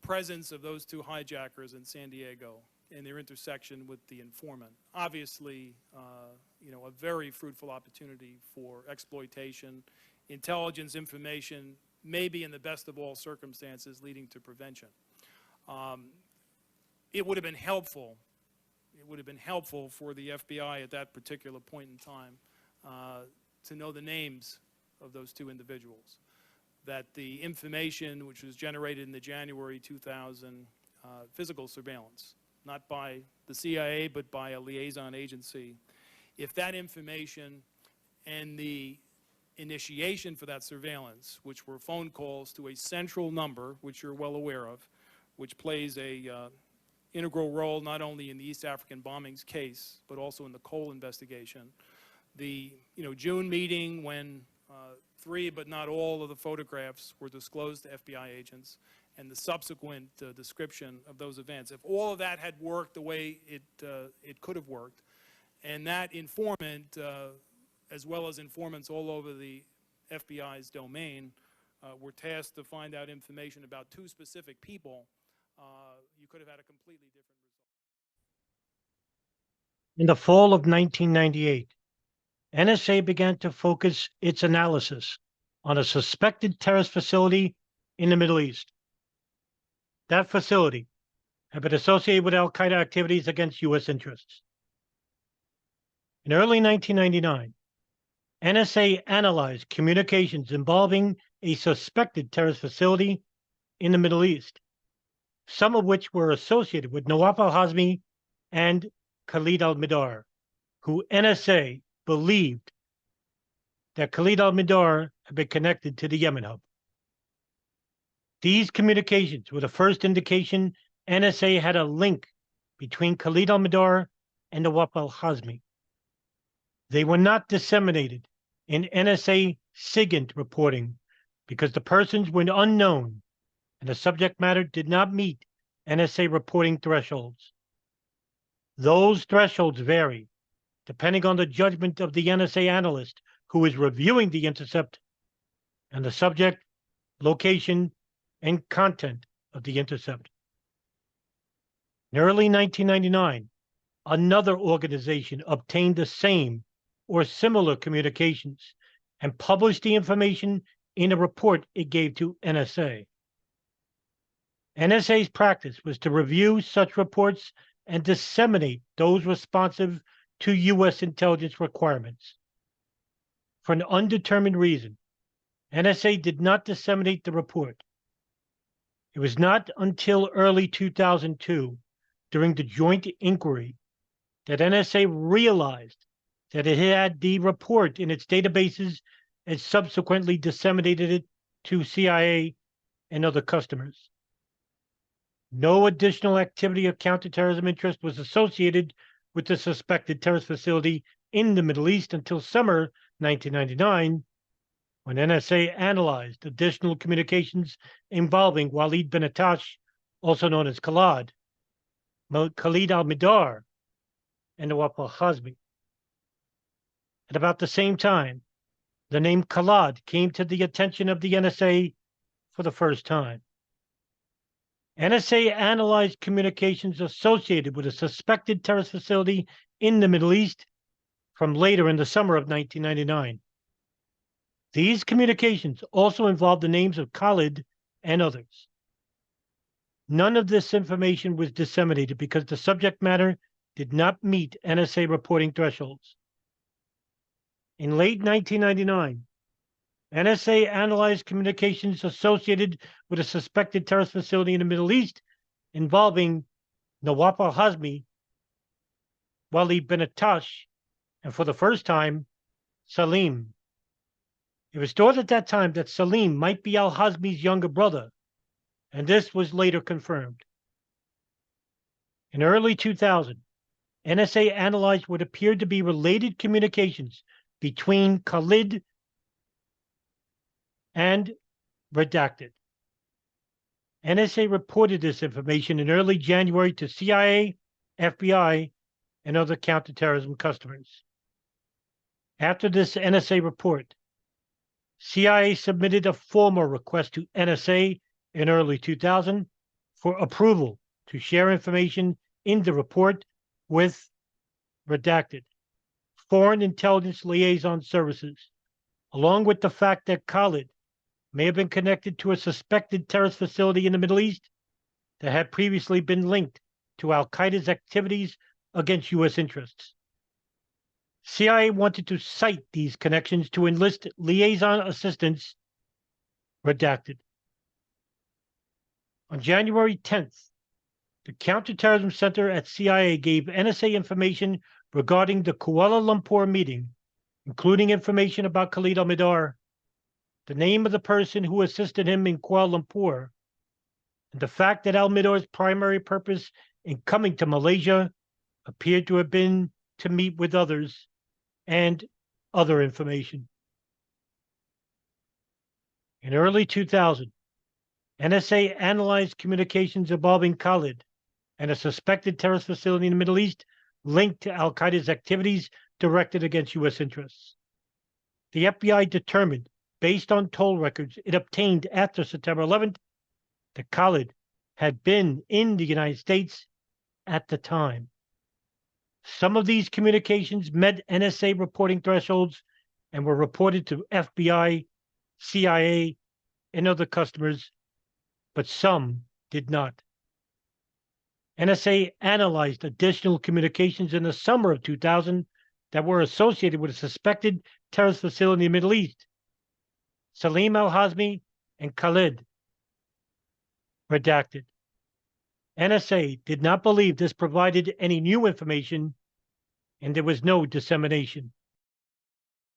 presence of those two hijackers in San Diego and their intersection with the informant. Obviously, a very fruitful opportunity for exploitation, intelligence information, maybe in the best of all circumstances leading to prevention. It would have been helpful. It would have been helpful for the FBI at that particular point in time to know the names of those two individuals. That the information which was generated in the January 2000 physical surveillance, not by the CIA but by a liaison agency, if that information and the initiation for that surveillance, which were phone calls to a central number, which you're well aware of, which plays a integral role not only in the East African bombings case, but also in the Cole investigation. The June meeting when 3 but not all of the photographs were disclosed to FBI agents, and the subsequent description of those events. If all of that had worked the way it could have worked, and that informant, as well as informants all over the FBI's domain, were tasked to find out information about two specific people, you could have had a completely different result. In the fall of 1998, NSA began to focus its analysis on a suspected terrorist facility in the Middle East. That facility had been associated with al-Qaeda activities against U.S. interests. In early 1999, NSA analyzed communications involving a suspected terrorist facility in the Middle East, some of which were associated with Nawaf Al-Hazmi and Khalid Al-Mihdhar, who NSA believed that Khalid Al-Mihdhar had been connected to the Yemen hub. These communications were the first indication NSA had a link between Khalid Al-Mihdhar and Nawaf Al-Hazmi. They were not disseminated in NSA SIGINT reporting because the persons were unknown and the subject matter did not meet NSA reporting thresholds. Those thresholds vary depending on the judgment of the NSA analyst who is reviewing the intercept and the subject, location, and content of the intercept. In early 1999, another organization obtained the same or similar communications and published the information in a report it gave to NSA. NSA's practice was to review such reports and disseminate those responsive to U.S. intelligence requirements. For an undetermined reason, NSA did not disseminate the report. It was not until early 2002, during the joint inquiry, that NSA realized that it had the report in its databases and subsequently disseminated it to CIA and other customers. No additional activity of counterterrorism interest was associated with the suspected terrorist facility in the Middle East until summer 1999, when NSA analyzed additional communications involving Walid bin Attash, also known as Khalid Al-Mihdhar, and Nawaf Al-Hazmi. At about the same time, the name Khalid came to the attention of the NSA for the first time. NSA analyzed communications associated with a suspected terrorist facility in the Middle East from later in the summer of 1999. These communications also involved the names of Khalid and others. None of this information was disseminated because the subject matter did not meet NSA reporting thresholds. In late 1999, NSA analyzed communications associated with a suspected terrorist facility in the Middle East involving Nawaf Al-Hazmi, Walid bin Attash, and for the first time, Salim. It was thought at that time that Salim might be Al-Hazmi's younger brother, and this was later confirmed. In early 2000, NSA analyzed what appeared to be related communications between Khalid and redacted. NSA reported this information in early January to CIA, FBI, and other counterterrorism customers. After this NSA report, CIA submitted a formal request to NSA in early 2000 for approval to share information in the report with redacted foreign intelligence liaison services, along with the fact that Khalid may have been connected to a suspected terrorist facility in the Middle East that had previously been linked to Al-Qaeda's activities against U.S. interests. CIA wanted to cite these connections to enlist liaison assistance, redacted. On January 10th, the Counterterrorism Center at CIA gave NSA information regarding the Kuala Lumpur meeting, including information about Khalid Al-Mihdhar, the name of the person who assisted him in Kuala Lumpur, and the fact that Al-Mihdhar's primary purpose in coming to Malaysia appeared to have been to meet with others, and other information. In early 2000, NSA analyzed communications involving Khalid and a suspected terrorist facility in the Middle East linked to Al-Qaeda's activities directed against U.S. interests. The FBI determined, based on toll records it obtained after September 11th, that Khalid had been in the United States at the time. Some of these communications met NSA reporting thresholds and were reported to FBI, CIA, and other customers, but some did not. NSA analyzed additional communications in the summer of 2000 that were associated with a suspected terrorist facility in the Middle East. Salim Al-Hazmi and Khalid, redacted. NSA did not believe this provided any new information, and there was no dissemination.